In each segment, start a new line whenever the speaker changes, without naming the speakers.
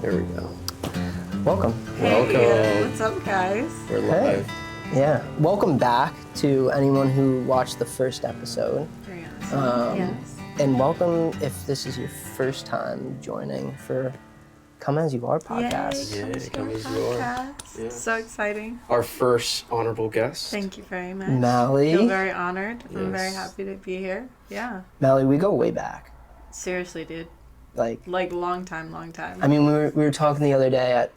There we go.
Welcome.
Welcome.
What's up, guys?
We're live.
Yeah. Welcome back to anyone who watched the first episode.
Very awesome. Yes.
And welcome if this is your first time joining for Come As You Are podcast.
Yeah, Come As You Are.
Yeah. So exciting.
Our first honorable guest.
Thank you very much.
Mally.
I feel very honored. I'm very
Yes.
happy to be here. Yeah.
Mally, we go way back.
Seriously, dude.
Like
long time.
I mean, we were talking the other day at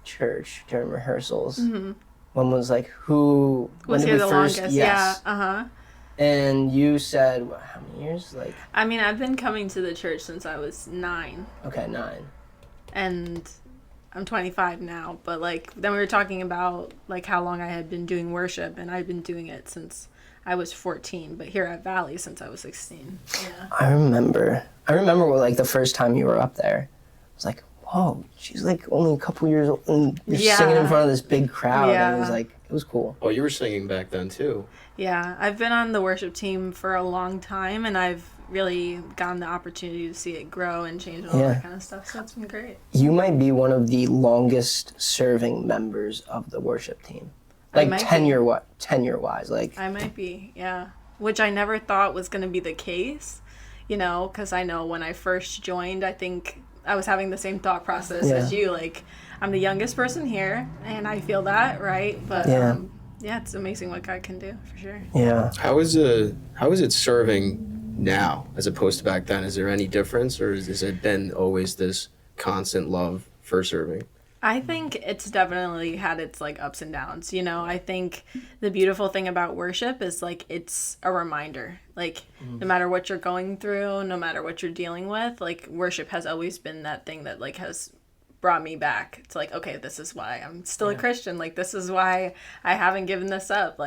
church during rehearsals.
Mm-hmm.
One was like, when
Was
did
here
we
the
first?
longest?
Yes.
Yeah. Uh-huh.
And you said, how many years? Like,
I mean, I've been coming to the church since I was 9.
okay, 9.
And I'm 25 now. But, then we were talking about, how long I had been doing worship. And I've been doing it since I was 14. But here at Valley since I was 16. Yeah.
I remember the first time you were up there. I was like, whoa, she's only a couple years old and you're singing in front of this big crowd.
Yeah.
And it was cool.
Oh, you were singing back then too.
Yeah, I've been on the worship team for a long time, and I've really gotten the opportunity to see it grow and change and all that kind of stuff, so it's been great.
You might be one of the longest serving members of the worship team. Tenure-wise.
I might be, yeah. Which I never thought was going to be the case, because I know when I first joined, I think I was having the same thought process as you. I'm the youngest person here, and I feel that, right? But, yeah, it's amazing what God can do, for sure.
Yeah.
How is it serving now as opposed to back then? Is there any difference, or has it been always this constant love for serving?
I think it's definitely had its ups and downs. I think the beautiful thing about worship is it's a reminder. No matter what you're going through, no matter what you're dealing with, worship has always been that thing that has brought me back. It's okay, this is why I'm still a Christian. This is why I haven't given this up.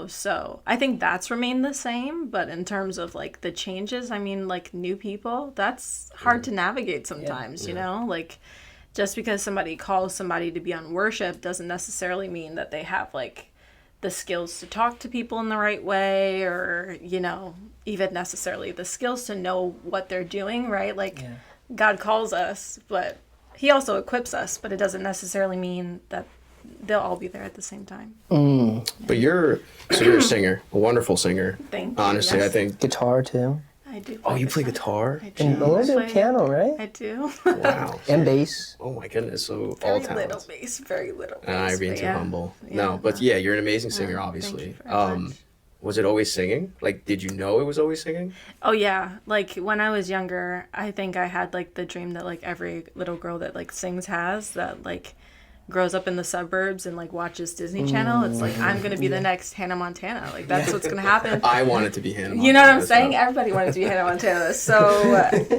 So I think that's remained the same, but in terms of the changes, I mean, new people, that's hard to navigate sometimes, just because somebody calls somebody to be on worship doesn't necessarily mean that they have the skills to talk to people in the right way, or even necessarily the skills to know what they're doing, right? God calls us, but he also equips us, but it doesn't necessarily mean that they'll all be there at the same time.
But you're a singer, a wonderful singer.
Thank you.
Honestly,
yes.
I think
Guitar, too.
I do.
Oh, you play guitar?
I do.
And a little bit of piano, right?
I do.
Wow.
And bass.
Oh my goodness, so
Very
all
little
talents.
bass, very little bass.
And I'm being
but
too
yeah.
humble.
Yeah,
No, but yeah, you're an amazing singer,
Thank
obviously.
you very much.
Was it always singing? Did you know it was always singing?
Oh yeah, when I was younger, I think I had the dream that every little girl that sings has, that grows up in the suburbs and watches Disney Channel. It's I'm gonna be the next Hannah Montana. That's what's gonna happen.
I wanted to be Hannah Montana.
You know what I'm saying? Everybody wanted to be Hannah Montana. So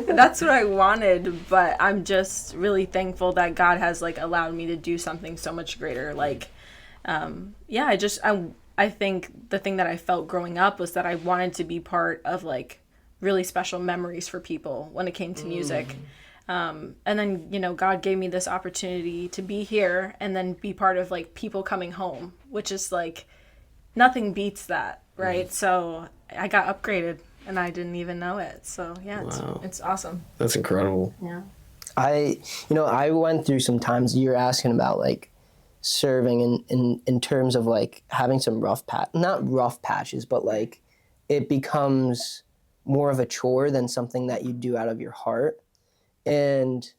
that's what I wanted, but I'm just really thankful that God has allowed me to do something so much greater. I think the thing that I felt growing up was that I wanted to be part of really special memories for people when it came to music. And then, God gave me this opportunity to be here and then be part of people coming home, which is nothing beats that, right? So I got upgraded and I didn't even know it. So yeah,
Wow.
it's awesome.
That's incredible.
Yeah.
I went through some times, you're asking about serving in terms of having some not rough patches, but it becomes more of a chore than something that you do out of your heart. And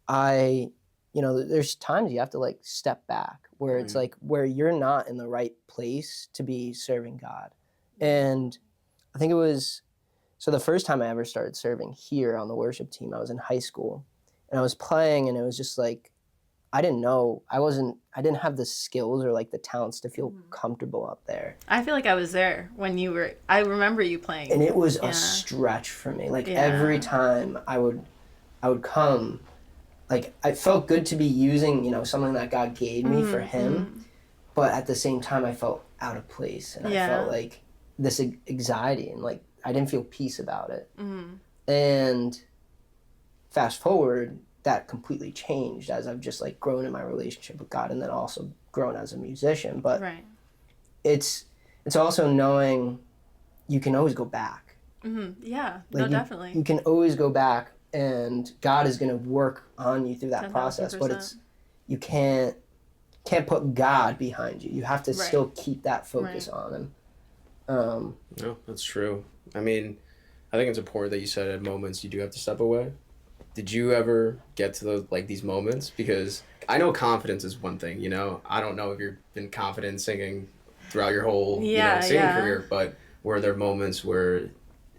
there's times you have to step back where it's where you're not in the right place to be serving God. And I think it was, so the first time I ever started serving here on the worship team, I was in high school and I was playing, and it was just I didn't know, I didn't have the skills or the talents to feel comfortable up there.
I feel I was there when I remember you playing.
And it was a stretch for me. Every time I would come, I felt good to be using, something that God gave me for him, but at the same time I felt out of place, and I felt this anxiety, and I didn't feel peace about it. And fast forward, that completely changed as I've just grown in my relationship with God, and then also grown as a musician. But it's also knowing you can always go back.
Yeah, no, definitely.
You can always go back and God is going to work on you through that process. But
10,000%.
you can't put God behind you. You have to
Right.
still keep that focus
Right.
on Him.
No, that's true. I mean, I think it's important that you said at moments you do have to step away. Did you ever get to those like these moments? Because I know confidence is one thing, you know. I don't know if you've been confident singing throughout your whole,
Yeah,
singing
yeah.
career, but were there moments where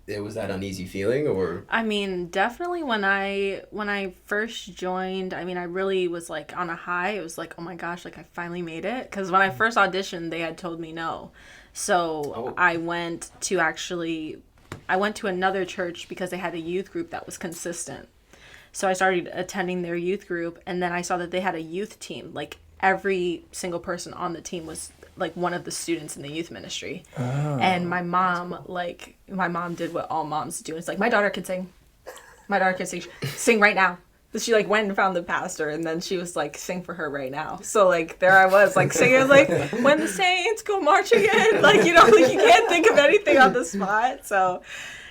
it was that uneasy feeling or
I mean, definitely when I first joined, I mean, I really was like on a high. It was like, oh my gosh, like I finally made it. Because when I first auditioned, they had told me no. So
Oh.
I went to another church because they had a youth group that was consistent. So I started attending their youth group, and then I saw that they had a youth team. Like every single person on the team was like one of the students in the youth ministry. And my mom did what all moms do. It's like, my daughter can sing. My daughter can sing right now. So she like went and found the pastor, and then she was like, sing for her right now. So like there I was like singing like when the saints go marching in, like like you can't think of anything on the spot. So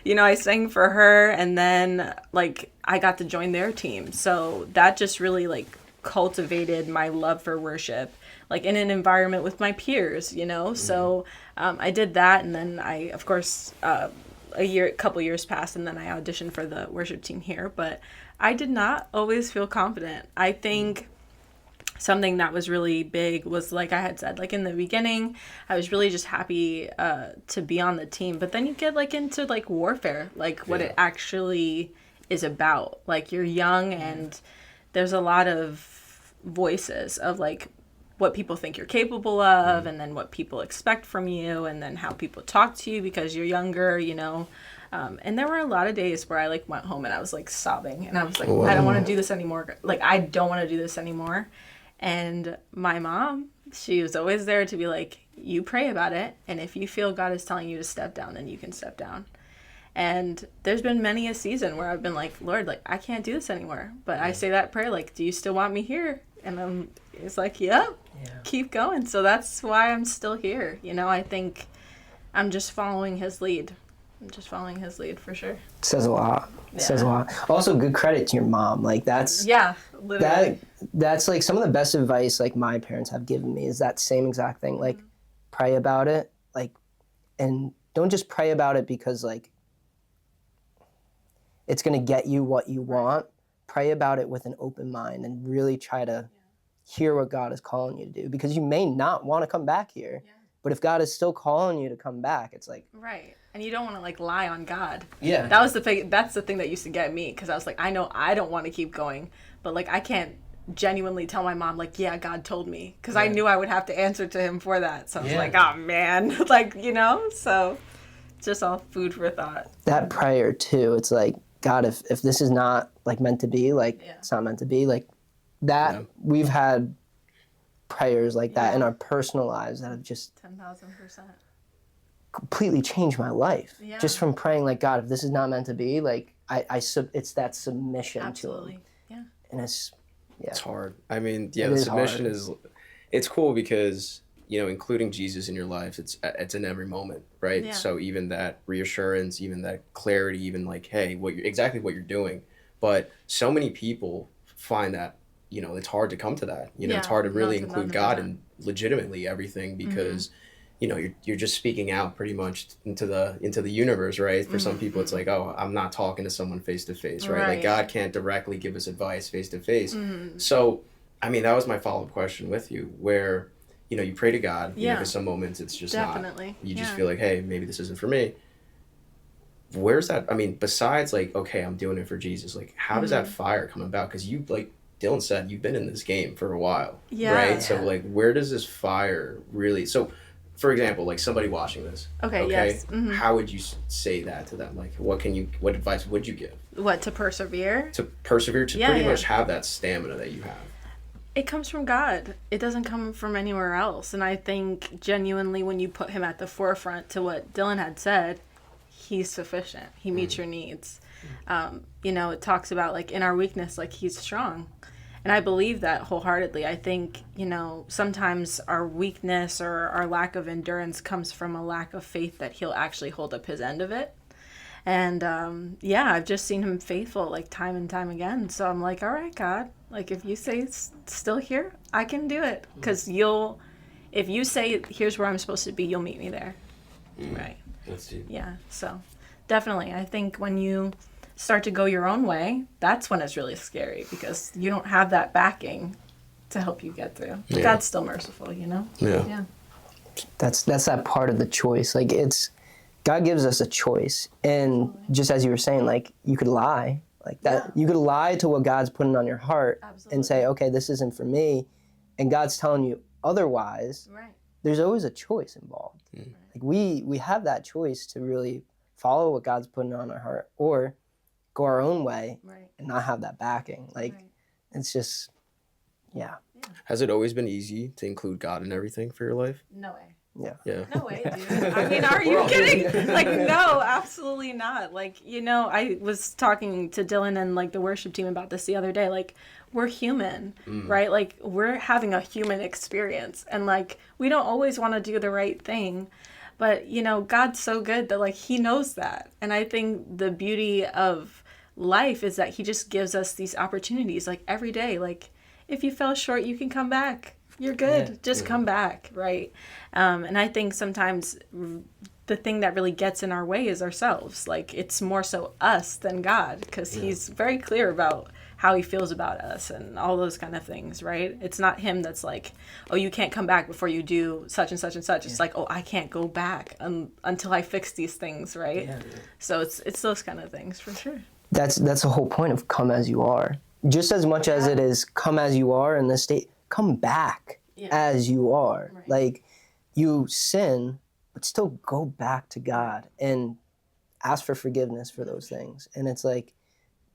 I sang for her, and then like I got to join their team. So that just really like cultivated my love for worship, like in an environment with my peers. So I did that, and then I, of course, a couple years passed, and then I auditioned for the worship team here. But I did not always feel confident. I think something that was really big was, like I had said, like in the beginning, I was really just happy to be on the team. But then you get like into like warfare, like what it actually is about. Like you're young, and there's a lot of voices of like what people think you're capable of, and then what people expect from you, and then how people talk to you because you're younger, and there were a lot of days where I like went home and I was like sobbing, and I was like, I don't want to do this anymore. Like, I don't want to do this anymore. And my mom, she was always there to be like, you pray about it, and if you feel God is telling you to step down, then you can step down. And there's been many a season where I've been like, Lord, like, I can't do this anymore. But I say that prayer, like, do you still want me here? And it's like, yeah, keep going. So that's why I'm still here. I think I'm just following his lead. I'm just following his lead for sure.
It says a lot. It says a lot. Also, good credit to your mom. Like that's
literally.
That's like some of the best advice like my parents have given me is that same exact thing. Like pray about it, like, and don't just pray about it because like it's gonna get you what you want. Pray about it with an open mind and really try to hear what God is calling you to do, because you may not want to come back here. But if God is still calling you to come back, it's like...
Right. And you don't want to, like, lie on God.
Yeah.
That was the thing. That's the thing that used to get me, because I was like, I know I don't want to keep going, but, like, I can't genuinely tell my mom, like, yeah, God told me, because I knew I would have to answer to him for that. So I was like, oh, man. like, so just all food for thought.
That prayer, too, it's like, God, if this is not, like, meant to be, like, it's not meant to be, like, that, we've had prayers like that in our personal lives that have just
10,000%
completely changed my life. Just from praying like, God, if this is not meant to be, like it's that submission to him. And it's
hard. I mean, the submission is, it's cool because including Jesus in your life, it's in every moment, right? So even that reassurance, even that clarity, even like, hey, exactly what you're doing. But so many people find that it's hard to come to that. It's hard to really include God in legitimately everything, because you're just speaking out pretty much into the universe, right? For some people, it's like, oh, I'm not talking to someone face to face, right? Like God can't directly give us advice face to face. So, I mean, that was my follow-up question with you, where you pray to God. Because some moments it's just
definitely
not. You just feel like, hey, maybe this isn't for me. Where's that? I mean, besides like, okay, I'm doing it for Jesus. Like, how does that fire come about? Because you, like Dylan said, you've been in this game for a while, right? So like, where does this fire really? So, for example, like somebody watching this, how would you say that to them? Like, what advice would you give?
What, to persevere?
To persevere, to pretty much have that stamina that you have.
It comes from God. It doesn't come from anywhere else. And I think genuinely when you put him at the forefront, to what Dylan had said, he's sufficient. He meets your needs. It talks about like in our weakness, like he's strong. And I believe that wholeheartedly. I think, sometimes our weakness or our lack of endurance comes from a lack of faith that he'll actually hold up his end of it. And I've just seen him faithful like time and time again. So I'm like, all right, God, like if you say it's still here, I can do it. Because if you say here's where I'm supposed to be, you'll meet me there. Right.
That's deep.
Yeah. So definitely, I think when you start to go your own way, that's when it's really scary, because you don't have that backing to help you get through. Yeah. God's still merciful, you know?
Yeah.
That's that part of the choice. Like, God gives us a choice. And just as you were saying, like, you could lie. Like that, you could lie to what God's putting on your heart. Absolutely. And say, okay, this isn't for me. And God's telling you otherwise. Right. There's always a choice involved. Mm. Like we have that choice to really follow what God's putting on our heart, or go our own way and not have that backing. Like, it's just, yeah.
Has it always been easy to include God in everything for your life?
No way.
Yeah.
No way, dude. I mean, are you kidding? Like, no, absolutely not. Like, you know, I was talking to Dylan and like the worship team about this the other day. Like, we're human, right? Like, we're having a human experience, and like, we don't always want to do the right thing. But, you know, God's so good that like he knows that. And I think the beauty of life is that he just gives us these opportunities like every day. Like, if you fell short, you can come back. You're good. Yeah. Just come back, right? And I think sometimes the thing that really gets in our way is ourselves. Like, it's more so us than God, because he's very clear about how he feels about us and all those kind of things, right? It's not him that's like, oh, you can't come back before you do such and such and such. It's like, oh, I can't go back until I fix these things, right? Yeah. So it's those kind of things for sure.
That's the whole point of come as you are. Just as much as it is come as you are in this state, come back as you are. Right. Like, you sin, but still go back to God and ask for forgiveness for those things. And it's like,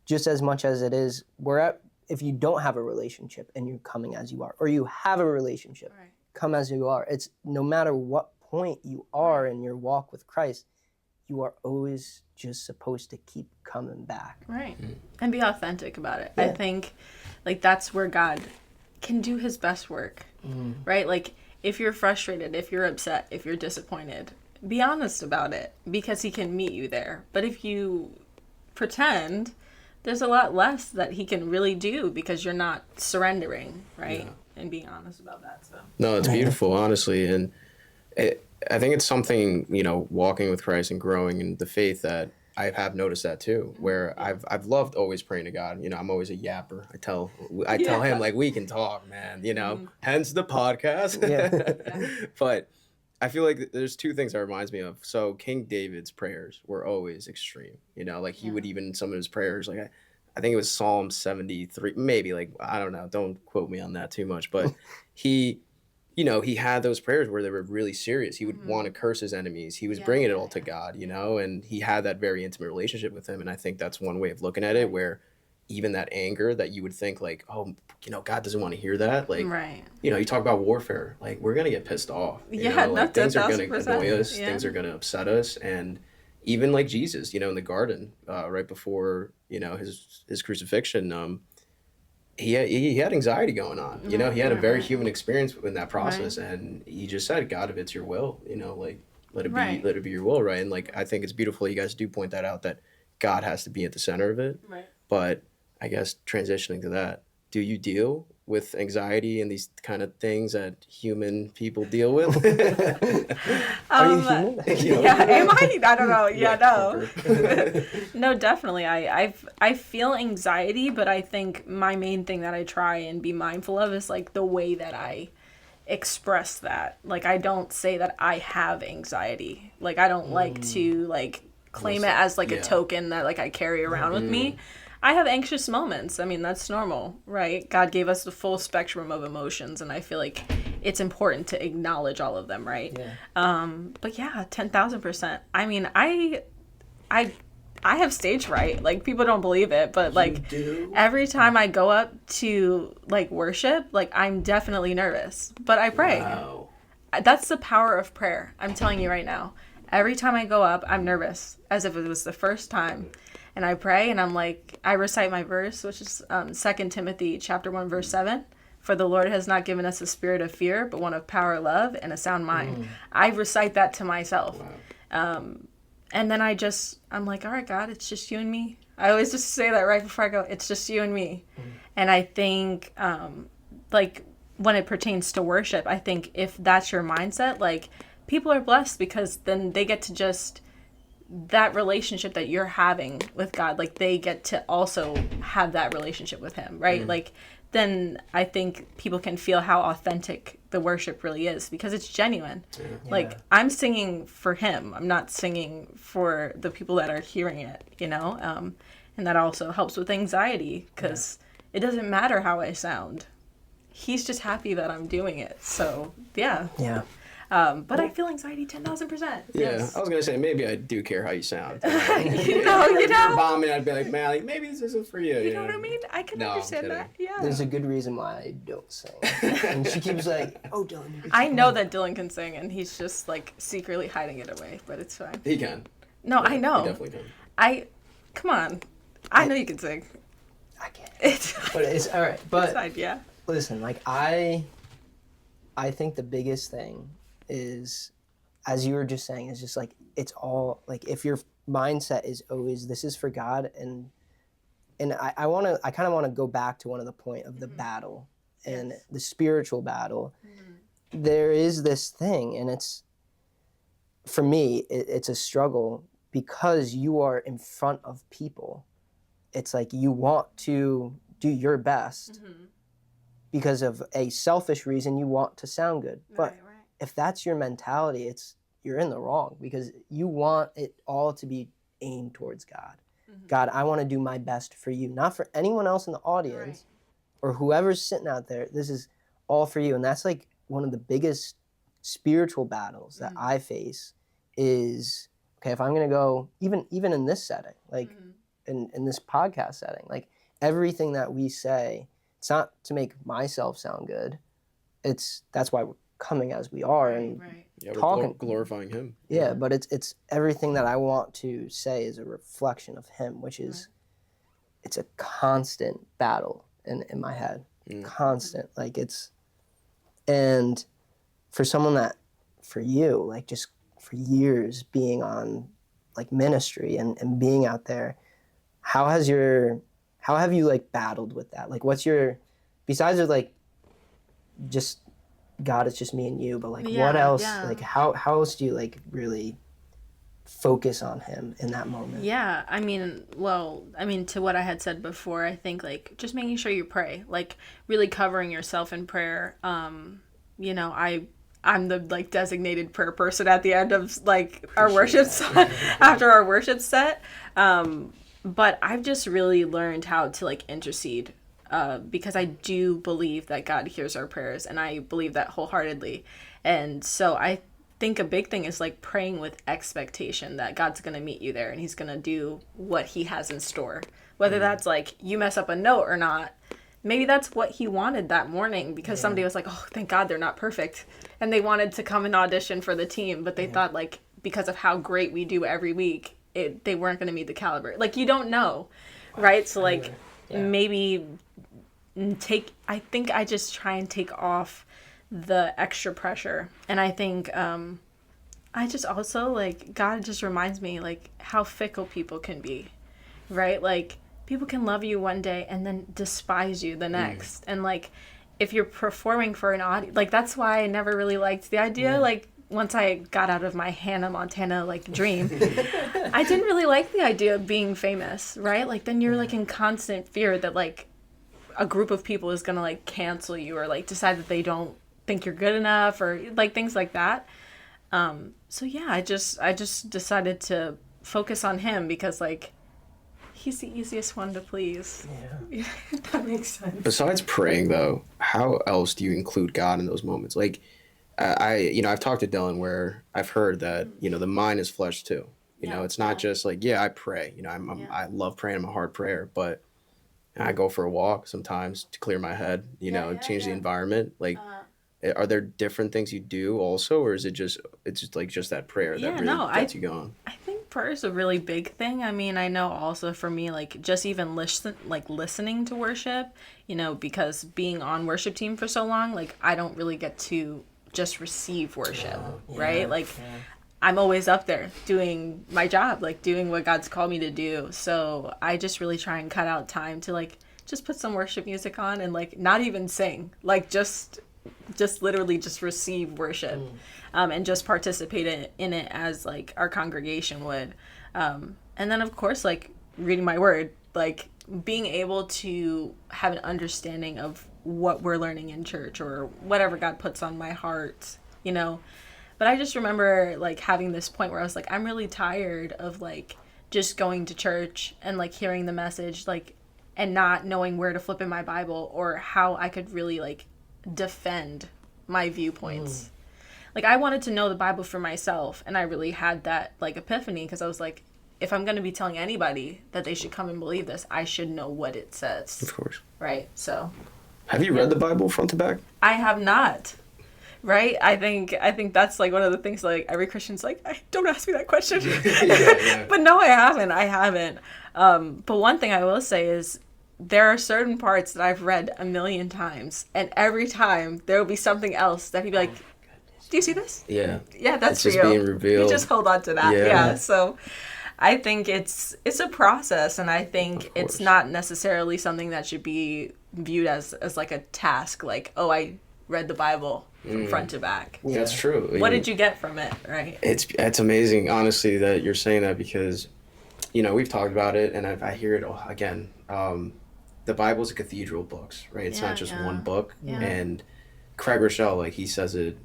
just as much as it is, if you don't have a relationship and you're coming as you are, or you have a relationship, come as you are. It's no matter what point you are in your walk with Christ, you are always just supposed to keep coming back.
Right. And be authentic about it. Yeah. I think like that's where God can do his best work, right? Like, if you're frustrated, if you're upset, if you're disappointed, be honest about it, because he can meet you there. But if you pretend, there's a lot less that he can really do, because you're not surrendering, right? And being honest about that. So
no, it's beautiful, honestly. And I think it's something, you know, walking with Christ and growing in the faith, that I have noticed that too, where I've loved always praying to God. You know, I'm always a yapper. I tell him, like, we can talk, man, you know, hence the podcast. But I feel like there's two things that reminds me of. So King David's prayers were always extreme, you know, like he would even, some of his prayers, like I think it was Psalm 73, maybe, like, I don't know, don't quote me on that too much, but he had those prayers where they were really serious. He would want to curse his enemies. He was bringing it all to God, you know, and he had that very intimate relationship with him. And I think that's one way of looking at it, where even that anger that you would think like, oh, you know, God doesn't want to hear that. Like, you know, you talk about warfare, like, we're going to get pissed off. You know? Like, things are going to annoy us. Things are going to upset us. And even like Jesus, you know, in the garden, right before, you know, his crucifixion, he had anxiety going on. You know, he had a very human experience in that process, and he just said, God, if it's your will, you know, like, let it be your will, right? And like, I think it's beautiful you guys do point that out, that God has to be at the center of it. Right. But I guess transitioning to that, do you deal with anxiety and these kind of things that human people deal with?
Are you human?
Yeah, am I? I don't know. Yeah, no. No, definitely. I feel anxiety, but I think my main thing that I try and be mindful of is like the way that I express that. Like, I don't say that I have anxiety. Like, I don't like to like claim it as like a token that like I carry around with me. I have anxious moments. I mean, that's normal, right? God gave us the full spectrum of emotions, and I feel like it's important to acknowledge all of them, right? Yeah. But yeah, 10,000%. I mean, I have stage fright. Like, people don't believe it, but like every time I go up to like worship, like, I'm definitely nervous, but I pray. Wow. That's the power of prayer. I'm telling you right now. Every time I go up, I'm nervous, as if it was the first time. And I pray, and I'm like, I recite my verse, which is 2 Timothy chapter 1, verse 7. For the Lord has not given us a spirit of fear, but one of power, love, and a sound mind. I recite that to myself. Wow. And then I'm like, all right, God, it's just you and me. I always just say that right before I go, it's just you and me. And I think, like, when it pertains to worship, I think if that's your mindset, like, people are blessed because then they get to just, that relationship that you're having with God, like, they get to also have that relationship with him, right? Like, then I think people can feel how authentic the worship really is because it's genuine. Yeah. Like, I'm singing for him. I'm not singing for the people that are hearing it, you know? And that also helps with anxiety because it doesn't matter how I sound. He's just happy that I'm doing it. So, yeah.
Yeah.
But I feel anxiety 10,000%.
Yeah,
Yes.
I was gonna say maybe I do care how you sound.
you know.
You're bombing, I'd be like, man, like, maybe this isn't for you.
You know what I mean? I can understand that. Yeah.
There's a good reason why I don't sing. And she keeps like, oh, Dylan.
I know that Dylan can sing, and he's just like secretly hiding it away, but it's fine.
He can.
No, I know.
He definitely can.
Come on. I know you can sing.
I can't. But it's all right. But
it's fine, yeah.
Listen, like I think the biggest thing is, as you were just saying, is just like it's all like if your mindset is always this is for God, and I kind of want to go back to one of the point of the battle and the spiritual battle. There is this thing, and it's for me it's a struggle because you are in front of people. It's like you want to do your best because of a selfish reason. You want to sound good, but if that's your mentality, you're in the wrong because you want it all to be aimed towards God. God, I want to do my best for you, not for anyone else in the audience or whoever's sitting out there. This is all for you. And that's like one of the biggest spiritual battles that I face is, okay, if I'm going to go, even in this setting, like in this podcast setting, like everything that we say, it's not to make myself sound good. That's why we're coming as we are and talking,
we're glorifying him.
Yeah, but it's everything that I want to say is a reflection of him, which is it's a constant battle in my head, constant. Like and for someone that for you, like just for years being on like ministry and being out there, how have you like battled with that? Like what's your, besides of like just God, it's just me and you, but like what else, like how else do you like really focus on him in that moment?
Yeah, I mean, to what I had said before, I think like just making sure you pray, like really covering yourself in prayer. You know, I'm the like designated prayer person at the end of like our worship after our worship set. But I've just really learned how to like intercede because I do believe that God hears our prayers, and I believe that wholeheartedly. And so I think a big thing is like praying with expectation that God's going to meet you there and he's going to do what he has in store. Whether that's like you mess up a note or not, maybe that's what he wanted that morning because somebody was like, oh, thank God they're not perfect. And they wanted to come and audition for the team, but they thought like because of how great we do every week, they weren't going to meet the caliber. Like you don't know, right? So like maybe I think I just try and take off the extra pressure. And I think I just also like God just reminds me like how fickle people can be, right? Like people can love you one day and then despise you the next. And like if you're performing for an audience, like that's why I never really liked the idea. Like once I got out of my Hannah Montana like dream, I didn't really like the idea of being famous, right? Like then you're like in constant fear that like a group of people is gonna like cancel you or like decide that they don't think you're good enough or like things like that. So yeah, I just decided to focus on him because like he's the easiest one to please. Yeah. That makes sense.
Besides praying though, how else do you include God in those moments? Like I've talked to Dylan where I've heard that, the mind is flesh too. You know, it's not just like, I pray, I love praying. I'm a hard prayer, but I go for a walk sometimes to clear my head, change the environment. Like, are there different things you do also, or is it's just that prayer that really gets you going?
I think prayer is a really big thing. I mean, I know also for me, like just even listening to worship, because being on worship team for so long, like I don't really get to just receive worship, right? Like I'm always up there doing my job, like doing what God's called me to do. So I just really try and cut out time to like just put some worship music on and like not even sing, like just literally just receive worship, and just participate in it as like our congregation would. And then of course like reading my word, like being able to have an understanding of what we're learning in church or whatever God puts on my heart, you know. But I just remember like having this point where I was like, I'm really tired of like just going to church and like hearing the message, like, and not knowing where to flip in my Bible or how I could really like defend my viewpoints. Like I wanted to know the Bible for myself, and I really had that like epiphany because I was like, if I'm going to be telling anybody that they should come and believe this, I should know what it says.
Of course.
Right? So.
Have you read the Bible front to back?
I have not. Right? I think that's like one of the things like every Christian's like, don't ask me that question. Yeah. But no, I haven't. But one thing I will say is there are certain parts that I've read a million times, and every time there will be something else that he'd be like, do you see this?
Yeah.
Yeah, that's
it's
for
just
you.
Being revealed.
You just hold on to that. Yeah. So I think it's a process, and I think it's not necessarily something that should be viewed as like a task, like, oh, I read the Bible from front to back.
Yeah. That's true.
What did you get from it, right?
It's amazing, honestly, that you're saying that because, you know, we've talked about it, and I hear it again. The Bible's a cathedral of books, right? It's not just one book. Yeah. And Craig Rochelle, like, he says it,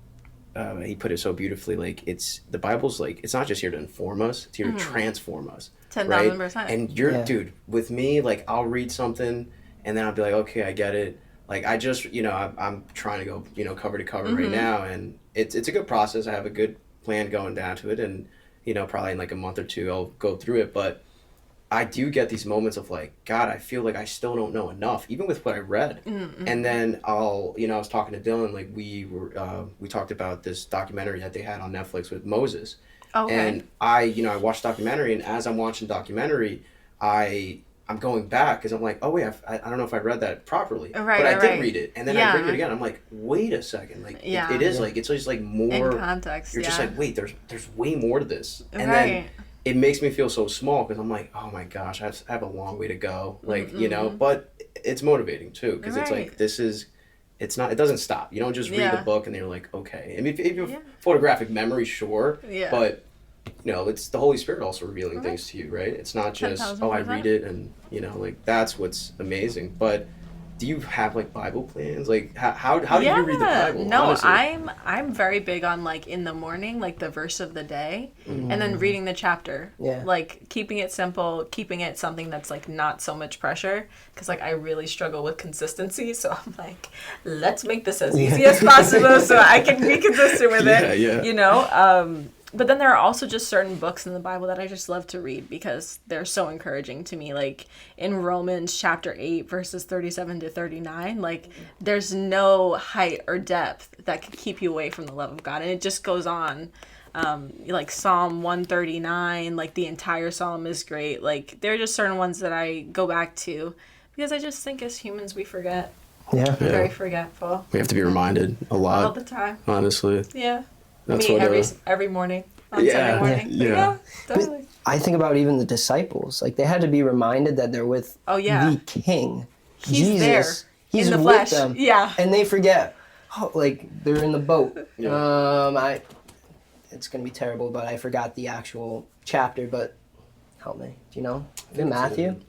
he put it so beautifully, like, the Bible's, like, it's not just here to inform us, it's here to transform us.
10,000%.
Right? And dude, with me, like, I'll read something, and then I'll be like, okay, I get it. Like, I just, you know, I'm trying to go, you know, cover to cover right now, and it's a good process. I have a good plan going down to it, and, you know, probably in like a month or two, I'll go through it, but I do get these moments of like, God, I feel like I still don't know enough, even with what I read. And then I was talking to Dylan, like we talked about this documentary that they had on Netflix with Moses. Okay. And I watched the documentary, and as I'm watching the documentary, I'm going back because I'm like, oh wait, I don't know if I read that properly, but I did read it, and then I read it again. I'm like, wait a second, like it is like it's just like more
in context.
You're just like, wait, there's way more to this, and then it makes me feel so small because I'm like, oh my gosh, I have a long way to go, like you know, but it's motivating too because it's like it doesn't stop. You don't just read the book and then you're like, okay. I mean, if you have photographic memory, sure, but you know, it's the Holy Spirit also revealing things to you, right? It's not just, 10,000%. I read it and, you know, like, that's what's amazing. But do you have, like, Bible plans? Like, how do you read the Bible?
No,
honestly?
I'm very big on, like, in the morning, like, the verse of the day, and then reading the chapter. Yeah. Like, keeping it simple, keeping it something that's, like, not so much pressure, because, like, I really struggle with consistency, so I'm like, let's make this as easy as possible so I can be consistent with it. Yeah. You know? But then there are also just certain books in the Bible that I just love to read because they're so encouraging to me. Like in Romans chapter 8, verses 37 to 39, like there's no height or depth that could keep you away from the love of God. And it just goes on. Like Psalm 139, like the entire Psalm is great. Like there are just certain ones that I go back to because I just think as humans we forget. We're very forgetful.
We have to be reminded a lot.
All the time.
Honestly.
Yeah. That's every morning on Sunday morning. Yeah, totally.
But I think about even the disciples. Like, they had to be reminded that they're with the King.
He's
Jesus.
There.
He's
in the
with
flesh.
them.
Yeah.
And they forget. Oh, like, they're in the boat. It's going to be terrible, but I forgot the actual chapter, but help me. Do you know? Is it Matthew?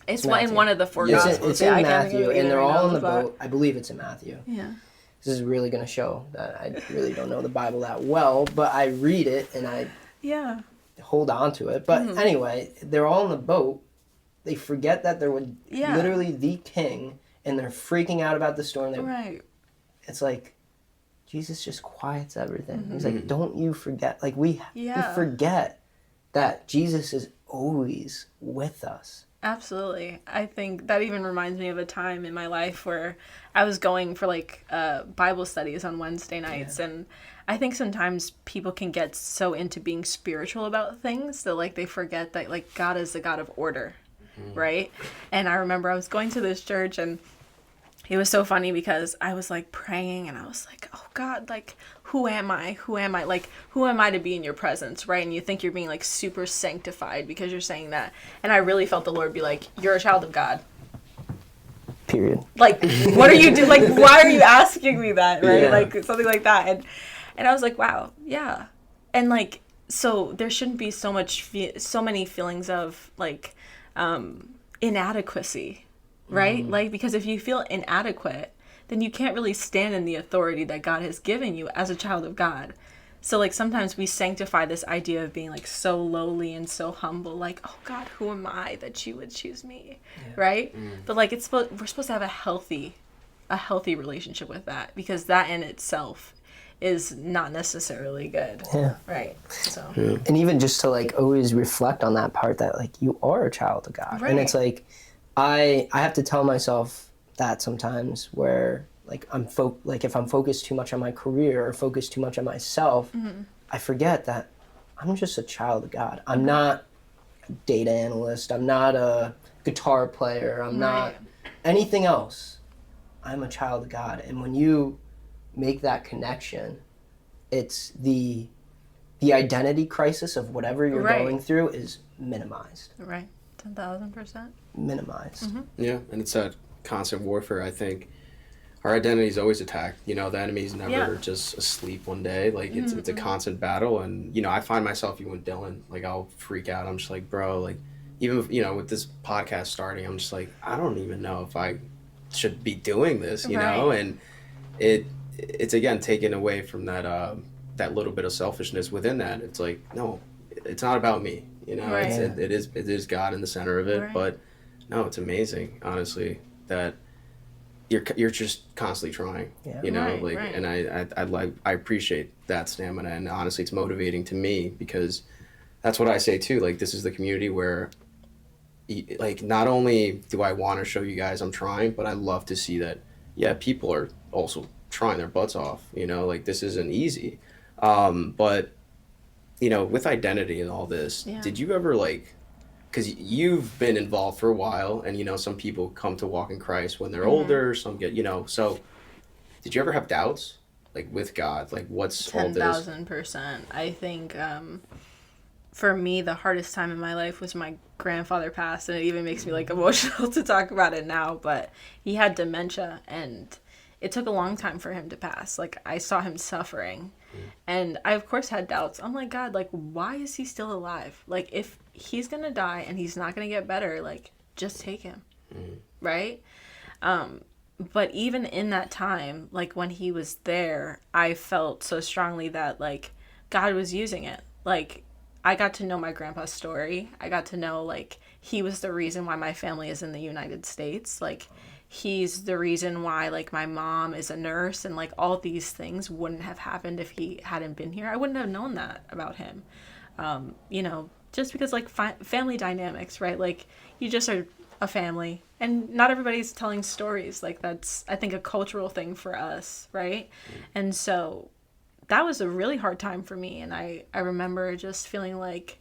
It's in one of the four Gospels.
It's in Matthew, and they're all in the boat. I believe it's in Matthew. Yeah. This is really going to show that I really don't know the Bible that well, but I read it and I hold on to it. But anyway, they're all in the boat. They forget that they're with literally the King, and they're freaking out about the storm. It's like Jesus just quiets everything. He's like, don't you forget. Like we forget that Jesus is always with us.
Absolutely. I think that even reminds me of a time in my life where I was going for like Bible studies on Wednesday nights, and I think sometimes people can get so into being spiritual about things that like they forget that like God is a God of order, right? And I remember I was going to this church and it was so funny because I was like praying and I was like, oh God, like, who am I? Who am I? Like, who am I to be in your presence, right? And you think you're being like super sanctified because you're saying that. And I really felt the Lord be like, you're a child of God.
Period.
Like, what are you doing? Like, why are you asking me that, right? Yeah. Like, something like that. And I was like, wow, yeah. And like, so there shouldn't be so many feelings of like inadequacy, right? Like, because if you feel inadequate, then you can't really stand in the authority that God has given you as a child of God. So like sometimes we sanctify this idea of being like so lowly and so humble, like, oh God, who am I that you would choose me, right? But like we're supposed to have a healthy relationship with that, because that in itself is not necessarily good. Yeah. Right. So. Yeah.
And even just to like always reflect on that part that like you are a child of God. Right. And it's like I have to tell myself that sometimes where like if I'm focused too much on my career or focused too much on myself, I forget that I'm just a child of God. I'm not a data analyst. I'm not a guitar player. I'm not anything else. I'm a child of God. And when you make that connection, it's the identity crisis of whatever you're going through is minimized.
Right. 10,000%.
Minimized.
Yeah, and it's that constant warfare. I think our identity is always attacked. You know, the enemy's never just asleep one day. Like, it's a constant battle. And, you know, I find myself, you and Dylan, like, I'll freak out. I'm just like, bro, like, even, you know, with this podcast starting, I'm just like, I don't even know if I should be doing this, you know? And it's again taken away from that little bit of selfishness within that. It's like, no, it's not about me, you know. It is God in the center of it. But no, it's amazing, honestly, that you're just constantly trying, you know. And I appreciate that stamina, and honestly it's motivating to me, because that's what I say too. Like, this is the community where, like, not only do I want to show you guys I'm trying, but I love to see that people are also trying their butts off, you know. Like, this isn't easy. But, you know, with identity and all this, did you ever, like, because you've been involved for a while, and, you know, some people come to walk in Christ when they're older, some get, you know, so did you ever have doubts, like, with God? Like, what's all this?
10,000%. I think, for me, the hardest time in my life was my grandfather passed, and it even makes me, like, emotional to talk about it now, but he had dementia, and it took a long time for him to pass. Like, I saw him suffering, and I, of course, had doubts. I'm like, God, like, why is he still alive? Like, if he's gonna die and he's not gonna get better, like, just take him, right? But even in that time, like, when he was there, I felt so strongly that, like, God was using it. Like, I got to know my grandpa's story. I got to know, like, he was the reason why my family is in the United States. Like, he's the reason why, like, my mom is a nurse, and, like, all these things wouldn't have happened if he hadn't been here. I wouldn't have known that about him. You know, just because, like, family dynamics, right? Like, you just are a family, and not everybody's telling stories. Like, that's, I think, a cultural thing for us, right? And so that was a really hard time for me, and I remember just feeling like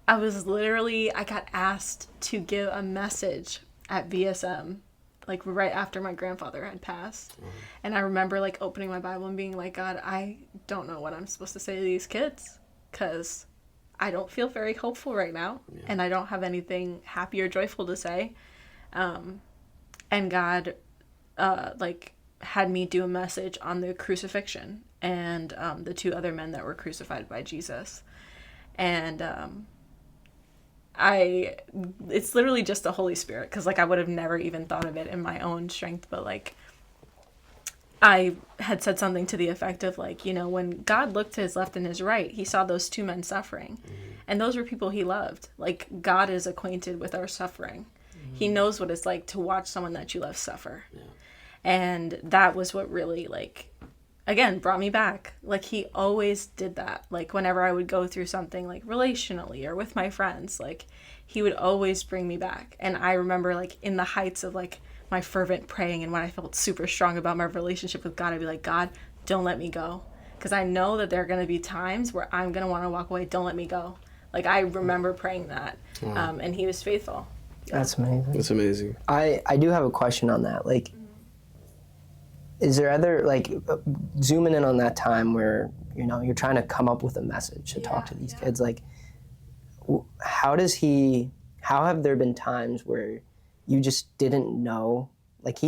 I got asked to give a message at VSM, like, right after my grandfather had passed. And I remember, like, opening my Bible and being like, God, I don't know what I'm supposed to say to these kids, because I don't feel very hopeful right now, and I don't have anything happy or joyful to say. And God, like, had me do a message on the crucifixion and the two other men that were crucified by Jesus. And it's literally just the Holy Spirit, because, like, I would have never even thought of it in my own strength, but, like, I had said something to the effect of, like, you know, when God looked to his left and his right, he saw those two men suffering, and those were people he loved. Like, God is acquainted with our suffering. He knows what it's like to watch someone that you love suffer. And that was what really, like, again, brought me back. Like, he always did that. Like, whenever I would go through something, like, relationally or with my friends, like, he would always bring me back. And I remember, like, in the heights of, like, my fervent praying, and when I felt super strong about my relationship with God, I'd be like, God, don't let me go. Because I know that there are going to be times where I'm going to want to walk away. Don't let me go. Like, I remember praying that. And he was faithful.
That's amazing.
That's amazing.
I do have a question on that. Like, is there other, like, zooming in on that time where, you know, you're trying to come up with a message to talk to these kids, like, how have there been times where you just didn't know? Like,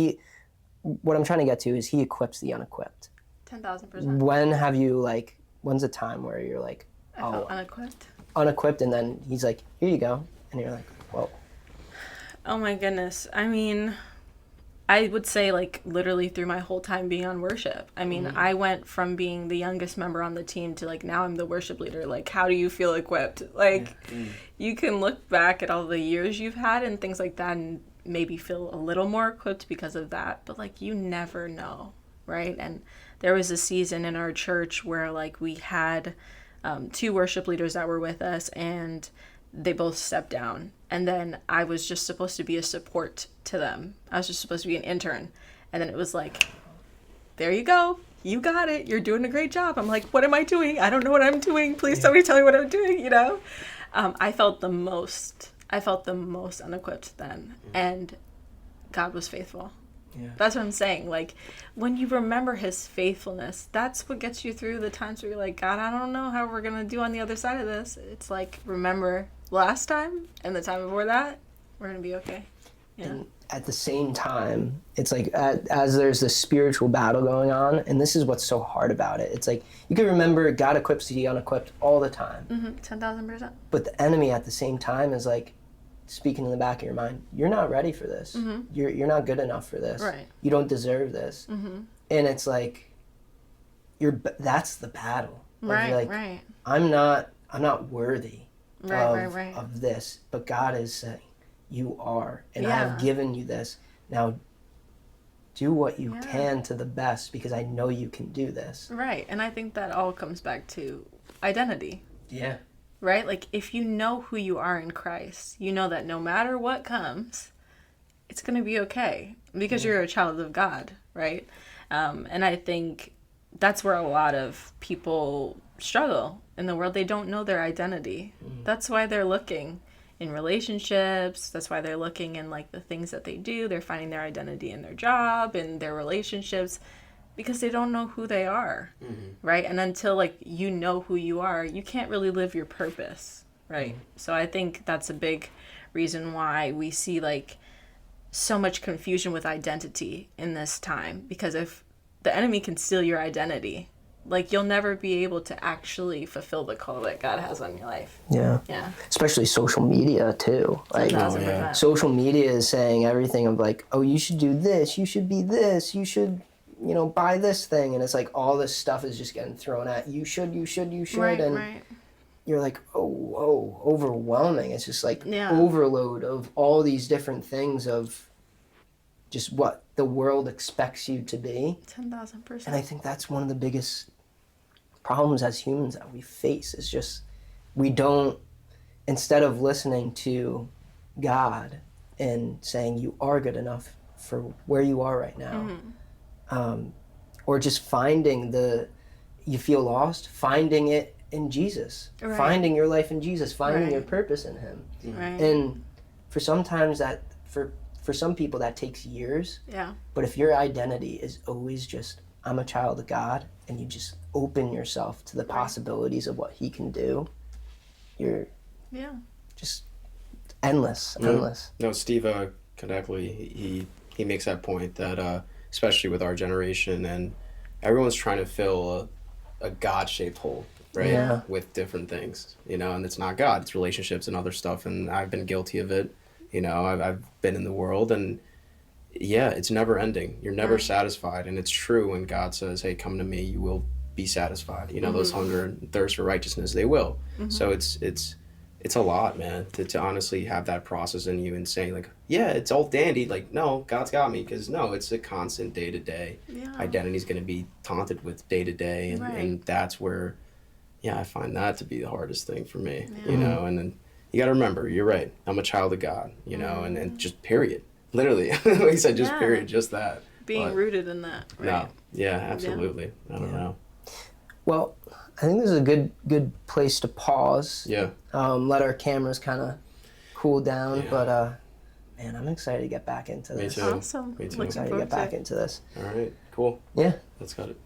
what I'm trying to get to is he equips the unequipped.
10,000%.
When's a time where you're like,
I felt unequipped?
Unequipped, and then he's like, here you go. And you're like, whoa.
Oh my goodness. I mean, I would say like literally through my whole time being on worship. I mean, I went from being the youngest member on the team to like now I'm the worship leader. Like, how do you feel equipped? Like, you can look back at all the years you've had and things like that and maybe feel a little more equipped because of that. But like, you never know, right? And there was a season in our church where like we had 2 worship leaders that were with us and they both stepped down. And then I was just supposed to be a support to them. I was just supposed to be an intern. And then it was like, there you go. You got it. You're doing a great job. I'm like, what am I doing? I don't know what I'm doing. Please somebody tell me what I'm doing, you know? I felt the most unequipped then. And God was faithful. Yeah. That's what I'm saying. Like, when you remember his faithfulness, that's what gets you through the times where you're like, God, I don't know how we're going to do on the other side of this. It's like, remember last time and the time before that, we're going to be okay. Yeah.
And at the same time, it's like as there's this spiritual battle going on, and this is what's so hard about it. It's like you can remember God equips the unequipped all the time.
10,000%.
But the enemy at the same time is like speaking in the back of your mind, you're not ready for this. You're not good enough for this.
Right.
You don't deserve this. And it's like that's the battle.
Right,
like,
right.
I'm not worthy
right.
of this, but God is saying, you are, and I have given you this. Now, do what you can to the best because I know you can do this.
Right, and I think that all comes back to identity.
Yeah.
Right? Like, if you know who you are in Christ, you know that no matter what comes, it's going to be okay because you're a child of God, right? And I think that's where a lot of people struggle in the world. They don't know their identity. That's why they're looking in relationships. That's why they're looking in like the things that they do. They're finding their identity in their job and their relationships because they don't know who they are, right? And until like you know who you are, you can't really live your purpose, right? So I think that's a big reason why we see like so much confusion with identity in this time, because if the enemy can steal your identity, like you'll never be able to actually fulfill the call that God has on your life.
Yeah. Especially social media too. Like, social media is saying everything of like, oh, you should do this, you should be this, you should, you know, buy this thing, and it's like all this stuff is just getting thrown at you. Should, and you're like, oh, overwhelming. It's just like overload of all these different things of just what the world expects you to be.
10,000%.
And I think that's one of the biggest problems as humans that we face is just we don't, instead of listening to God and saying you are good enough for where you are right now, or just finding you feel lost, finding it in Jesus, finding your life in Jesus, finding your purpose in him. And for sometimes that, for some people that takes years. But if your identity is always just, I'm a child of God, and you just open yourself to the possibilities of what he can do, you're just endless.
No, Steve Konecki, he makes that point that especially with our generation, and everyone's trying to fill a God-shaped hole, right? With different things, you know, and it's not God, it's relationships and other stuff, and I've been guilty of it. You know, I've been in the world, and it's never ending. You're never satisfied, and it's true when God says, hey, come to me, you will be satisfied. You know, those hunger and thirst for righteousness, they will. So it's a lot, man, to honestly have that process in you and saying like, it's all dandy. Like, no, God's got me, because no, it's a constant day-to-day. Identity's going to be taunted with day-to-day, and that's where, I find that to be the hardest thing for me, you know, and then you got to remember, you're right. I'm a child of God, you know, and just period. Literally, like you said, just period, just that.
Being rooted in that, right?
No, absolutely. I don't know.
Well, I think this is a good place to pause.
Yeah.
Let our cameras kind of cool down. But Man, I'm excited to get back into this.
Me too.
Awesome.
Me too.
I'm excited to get back into this.
All right, cool.
Yeah.
Let's cut it.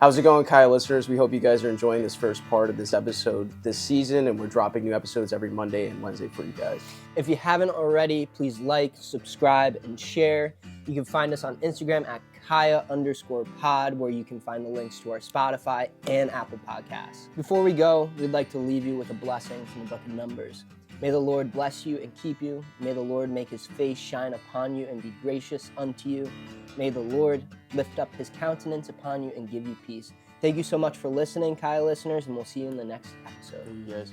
How's it going, Kaya listeners? We hope you guys are enjoying this first part of this episode this season, and we're dropping new episodes every Monday and Wednesday for you guys.
If you haven't already, please like, subscribe, and share. You can find us on Instagram at Kaya_pod, where you can find the links to our Spotify and Apple Podcasts. Before we go, we'd like to leave you with a blessing from the book of Numbers. May the Lord bless you and keep you. May the Lord make his face shine upon you and be gracious unto you. May the Lord lift up his countenance upon you and give you peace. Thank you so much for listening, Kaya listeners, and we'll see you in the next episode.
Thank you guys.